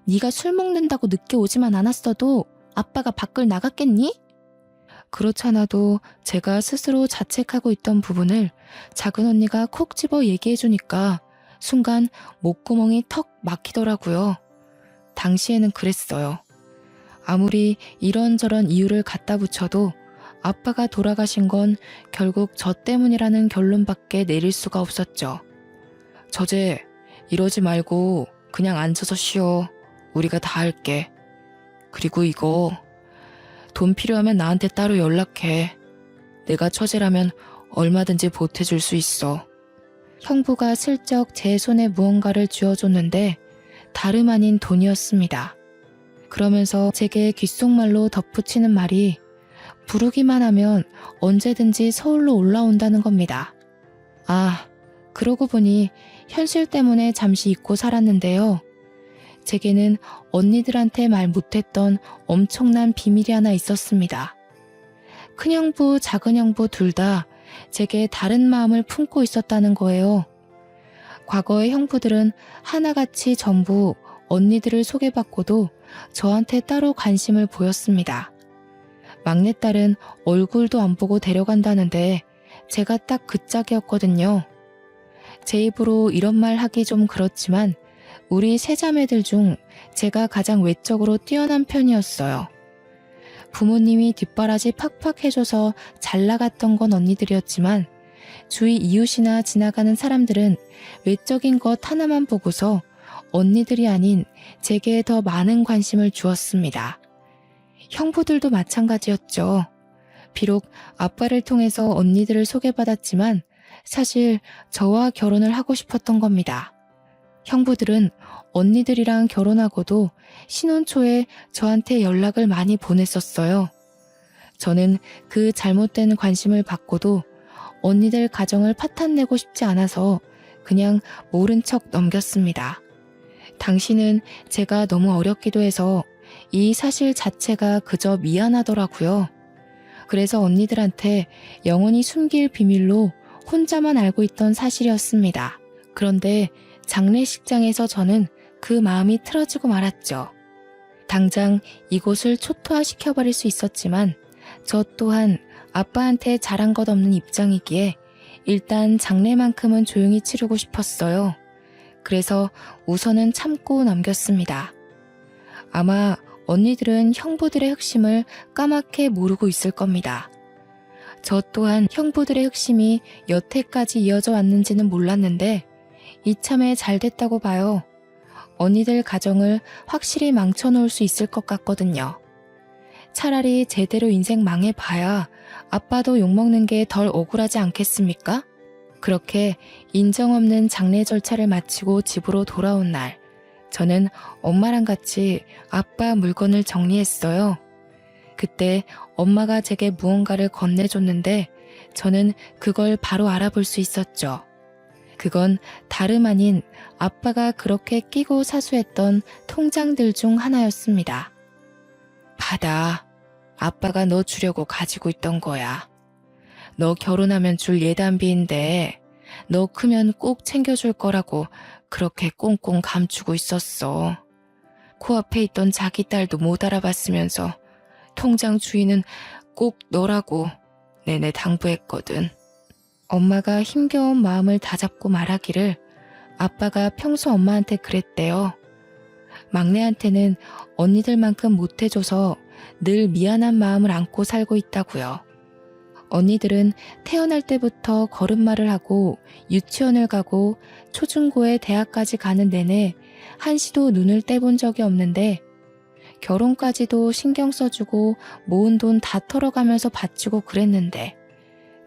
네가 술 먹는다고 늦게 오지만 않았어도 아빠가 밖을 나갔겠니? 그렇잖아도 제가 스스로 자책하고 있던 부분을 작은 언니가 콕 집어 얘기해주니까 순간 목구멍이 턱 막히더라고요. 당시에는 그랬어요. 아무리 이런저런 이유를 갖다 붙여도 아빠가 돌아가신 건 결국 저 때문이라는 결론밖에 내릴 수가 없었죠. 저제 이러지 말고 그냥 앉아서 쉬어. 우리가 다 할게. 그리고 이거 돈 필요하면 나한테 따로 연락해. 내가 처제라면 얼마든지 보태줄 수 있어. 형부가 슬쩍 제 손에 무언가를 쥐어줬는데 다름 아닌 돈이었습니다. 그러면서 제게 귓속말로 덧붙이는 말이 부르기만 하면 언제든지 서울로 올라온다는 겁니다. 아, 그러고 보니 현실 때문에 잠시 잊고 살았는데요. 제게는 언니들한테 말 못했던 엄청난 비밀이 하나 있었습니다. 큰형부, 작은형부 둘 다 제게 다른 마음을 품고 있었다는 거예요. 과거의 형부들은 하나같이 전부 언니들을 소개받고도 저한테 따로 관심을 보였습니다. 막내딸은 얼굴도 안 보고 데려간다는데 제가 딱 그 짝이었거든요. 제 입으로 이런 말 하기 좀 그렇지만 우리 세 자매들 중 제가 가장 외적으로 뛰어난 편이었어요. 부모님이 뒷바라지 팍팍 해줘서 잘 나갔던 건 언니들이었지만 주위 이웃이나 지나가는 사람들은 외적인 것 하나만 보고서 언니들이 아닌 제게 더 많은 관심을 주었습니다. 형부들도 마찬가지였죠. 비록 아빠를 통해서 언니들을 소개받았지만 사실 저와 결혼을 하고 싶었던 겁니다. 형부들은 언니들이랑 결혼하고도 신혼 초에 저한테 연락을 많이 보냈었어요. 저는 그 잘못된 관심을 받고도 언니들 가정을 파탄내고 싶지 않아서 그냥 모른 척 넘겼습니다. 당시는 제가 너무 어렸기도 해서 이 사실 자체가 그저 미안하더라고요. 그래서 언니들한테 영원히 숨길 비밀로 혼자만 알고 있던 사실이었습니다. 그런데 장례식장에서 저는 그 마음이 틀어지고 말았죠. 당장 이곳을 초토화시켜버릴 수 있었지만 저 또한 아빠한테 잘한 것 없는 입장이기에 일단 장례만큼은 조용히 치르고 싶었어요. 그래서 우선은 참고 넘겼습니다. 아마 언니들은 형부들의 흑심을 까맣게 모르고 있을 겁니다. 저 또한 형부들의 흑심이 여태까지 이어져 왔는지는 몰랐는데 이참에 잘 됐다고 봐요. 언니들 가정을 확실히 망쳐놓을 수 있을 것 같거든요. 차라리 제대로 인생 망해봐야 아빠도 욕먹는 게 덜 억울하지 않겠습니까? 그렇게 인정 없는 장례 절차를 마치고 집으로 돌아온 날, 저는 엄마랑 같이 아빠 물건을 정리했어요. 그때 엄마가 제게 무언가를 건네줬는데 저는 그걸 바로 알아볼 수 있었죠. 그건 다름 아닌 아빠가 그렇게 끼고 사수했던 통장들 중 하나였습니다. 받아. 아빠가 너 주려고 가지고 있던 거야. 너 결혼하면 줄 예단비인데 너 크면 꼭 챙겨줄 거라고 그렇게 꽁꽁 감추고 있었어. 코앞에 있던 자기 딸도 못 알아봤으면서 통장 주인은 꼭 너라고 내내 당부했거든. 엄마가 힘겨운 마음을 다잡고 말하기를 아빠가 평소 엄마한테 그랬대요. 막내한테는 언니들만큼 못해줘서 늘 미안한 마음을 안고 살고 있다고요. 언니들은 태어날 때부터 걸음마를 하고 유치원을 가고 초중고에 대학까지 가는 내내 한시도 눈을 떼본 적이 없는데 결혼까지도 신경 써주고 모은 돈 다 털어가면서 바치고 그랬는데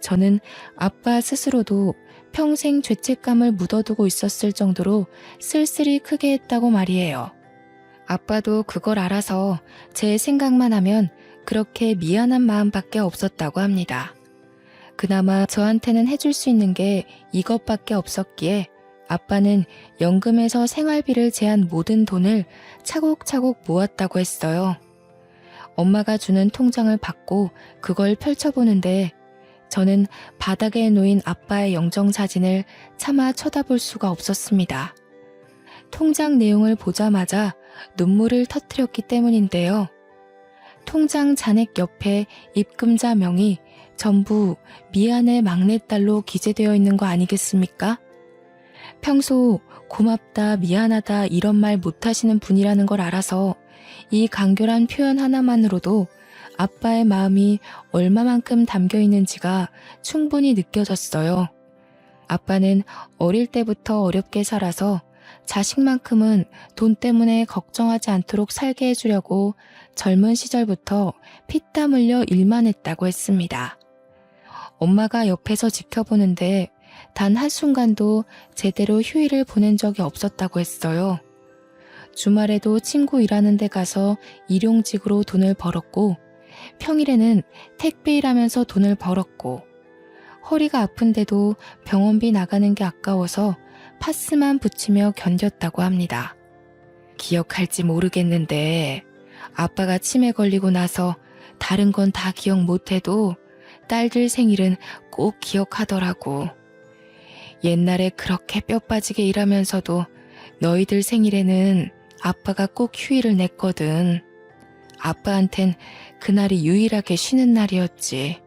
저는 아빠 스스로도 평생 죄책감을 묻어두고 있었을 정도로 쓸쓸히 크게 했다고 말이에요. 아빠도 그걸 알아서 제 생각만 하면 그렇게 미안한 마음밖에 없었다고 합니다. 그나마 저한테는 해줄 수 있는 게 이것밖에 없었기에 아빠는 연금에서 생활비를 제한 모든 돈을 차곡차곡 모았다고 했어요. 엄마가 주는 통장을 받고 그걸 펼쳐보는데 저는 바닥에 놓인 아빠의 영정사진을 차마 쳐다볼 수가 없었습니다. 통장 내용을 보자마자 눈물을 터뜨렸기 때문인데요. 통장 잔액 옆에 입금자 명이 전부 미안해 막내딸로 기재되어 있는 거 아니겠습니까? 평소 고맙다, 미안하다 이런 말 못하시는 분이라는 걸 알아서 이 간결한 표현 하나만으로도 아빠의 마음이 얼마만큼 담겨 있는지가 충분히 느껴졌어요. 아빠는 어릴 때부터 어렵게 살아서 자식만큼은 돈 때문에 걱정하지 않도록 살게 해주려고 젊은 시절부터 피땀 흘려 일만 했다고 했습니다. 엄마가 옆에서 지켜보는데 단 한순간도 제대로 휴일을 보낸 적이 없었다고 했어요. 주말에도 친구 일하는 데 가서 일용직으로 돈을 벌었고 평일에는 택배 일하면서 돈을 벌었고 허리가 아픈데도 병원비 나가는 게 아까워서 파스만 붙이며 견뎠다고 합니다. 기억할지 모르겠는데 아빠가 치매 걸리고 나서 다른 건 다 기억 못해도 딸들 생일은 꼭 기억하더라고. 옛날에 그렇게 뼈 빠지게 일하면서도 너희들 생일에는 아빠가 꼭 휴일을 냈거든. 아빠한텐 그날이 유일하게 쉬는 날이었지.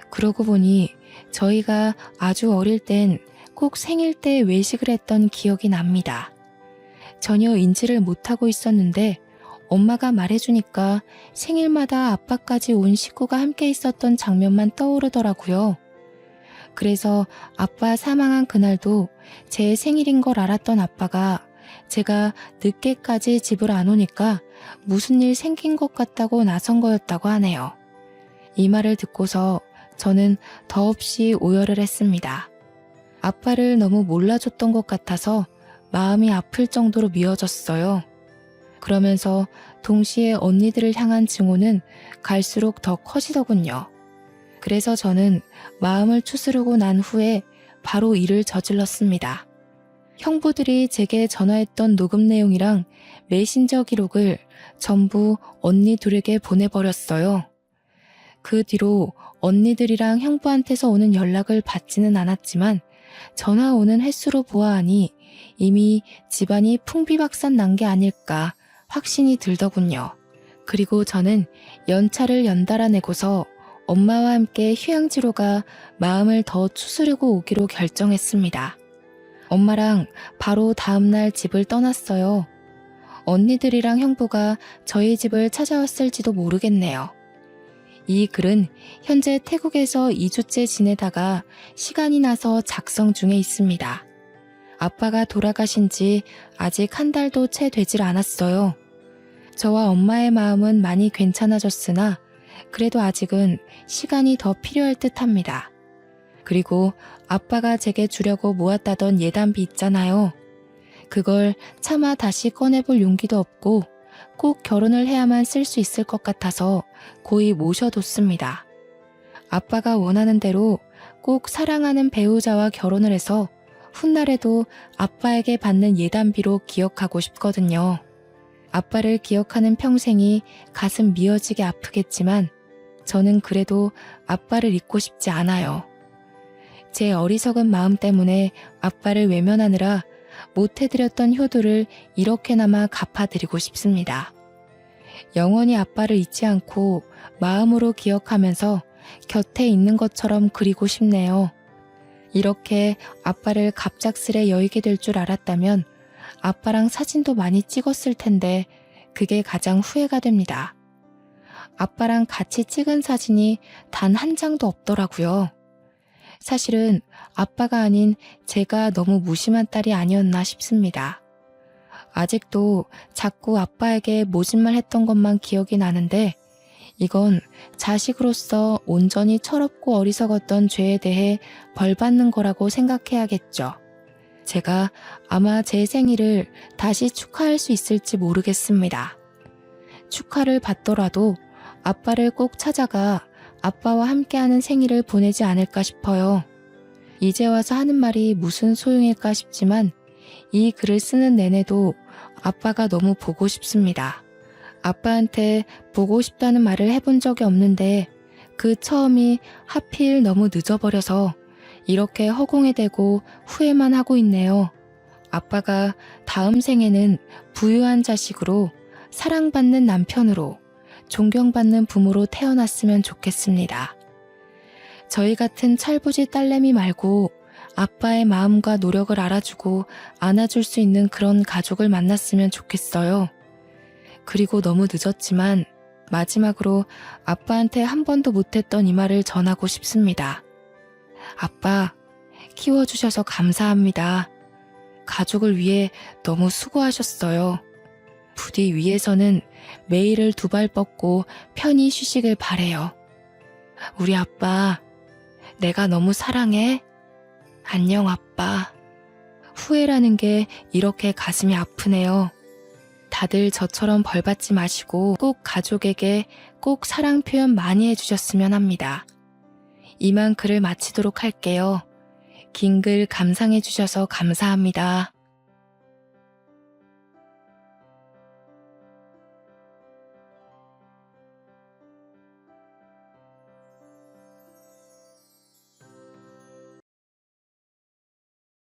그러고 보니 저희가 아주 어릴 땐 꼭 생일 때 외식을 했던 기억이 납니다. 전혀 인지를 못하고 있었는데 엄마가 말해주니까 생일마다 아빠까지 온 식구가 함께 있었던 장면만 떠오르더라고요. 그래서 아빠 사망한 그날도 제 생일인 걸 알았던 아빠가 제가 늦게까지 집을 안 오니까 무슨 일 생긴 것 같다고 나선 거였다고 하네요. 이 말을 듣고서 저는 더없이 오열을 했습니다. 아빠를 너무 몰라줬던 것 같아서 마음이 아플 정도로 미워졌어요. 그러면서 동시에 언니들을 향한 증오는 갈수록 더 커지더군요. 그래서 저는 마음을 추스르고 난 후에 바로 일을 저질렀습니다. 형부들이 제게 전화했던 녹음 내용이랑 메신저 기록을 전부 언니 둘에게 보내버렸어요. 그 뒤로 언니들이랑 형부한테서 오는 연락을 받지는 않았지만 전화 오는 횟수로 보아하니 이미 집안이 풍비박산 난 게 아닐까 확신이 들더군요. 그리고 저는 연차를 연달아 내고서 엄마와 함께 휴양지로 가 마음을 더 추스르고 오기로 결정했습니다. 엄마랑 바로 다음날 집을 떠났어요. 언니들이랑 형부가 저희 집을 찾아왔을지도 모르겠네요. 이 글은 현재 태국에서 2주째 지내다가 시간이 나서 작성 중에 있습니다. 아빠가 돌아가신 지 아직 한 달도 채 되질 않았어요. 저와 엄마의 마음은 많이 괜찮아졌으나 그래도 아직은 시간이 더 필요할 듯합니다. 그리고 아빠가 제게 주려고 모았다던 예단비 있잖아요. 그걸 차마 다시 꺼내볼 용기도 없고 꼭 결혼을 해야만 쓸 수 있을 것 같아서 고이 모셔뒀습니다. 아빠가 원하는 대로 꼭 사랑하는 배우자와 결혼을 해서 훗날에도 아빠에게 받는 예단비로 기억하고 싶거든요. 아빠를 기억하는 평생이 가슴 미어지게 아프겠지만 저는 그래도 아빠를 잊고 싶지 않아요. 제 어리석은 마음 때문에 아빠를 외면하느라 못해드렸던 효도를 이렇게나마 갚아드리고 싶습니다. 영원히 아빠를 잊지 않고 마음으로 기억하면서 곁에 있는 것처럼 그리고 싶네요. 이렇게 아빠를 갑작스레 여의게 될 줄 알았다면 아빠랑 사진도 많이 찍었을 텐데 그게 가장 후회가 됩니다. 아빠랑 같이 찍은 사진이 단 한 장도 없더라고요. 사실은 아빠가 아닌 제가 너무 무심한 딸이 아니었나 싶습니다. 아직도 자꾸 아빠에게 모진말 했던 것만 기억이 나는데 이건 자식으로서 온전히 철없고 어리석었던 죄에 대해 벌 받는 거라고 생각해야겠죠. 제가 아마 제 생일을 다시 축하할 수 있을지 모르겠습니다. 축하를 받더라도 아빠를 꼭 찾아가 아빠와 함께하는 생일을 보내지 않을까 싶어요. 이제 와서 하는 말이 무슨 소용일까 싶지만 이 글을 쓰는 내내도 아빠가 너무 보고 싶습니다. 아빠한테 보고 싶다는 말을 해본 적이 없는데 그 처음이 하필 너무 늦어버려서 이렇게 허공에 대고 후회만 하고 있네요. 아빠가 다음 생에는 부유한 자식으로 사랑받는 남편으로 존경받는 부모로 태어났으면 좋겠습니다. 저희 같은 철부지 딸내미 말고 아빠의 마음과 노력을 알아주고 안아줄 수 있는 그런 가족을 만났으면 좋겠어요. 그리고 너무 늦었지만 마지막으로 아빠한테 한 번도 못했던 이 말을 전하고 싶습니다. 아빠, 키워주셔서 감사합니다. 가족을 위해 너무 수고하셨어요. 부디 위에서는 매일을 두 발 뻗고 편히 쉬시길 바래요. 우리 아빠, 내가 너무 사랑해. 안녕 아빠. 후회라는 게 이렇게 가슴이 아프네요. 다들 저처럼 벌받지 마시고 꼭 가족에게 꼭 사랑 표현 많이 해주셨으면 합니다. 이만 글을 마치도록 할게요. 긴 글 감상해 주셔서 감사합니다.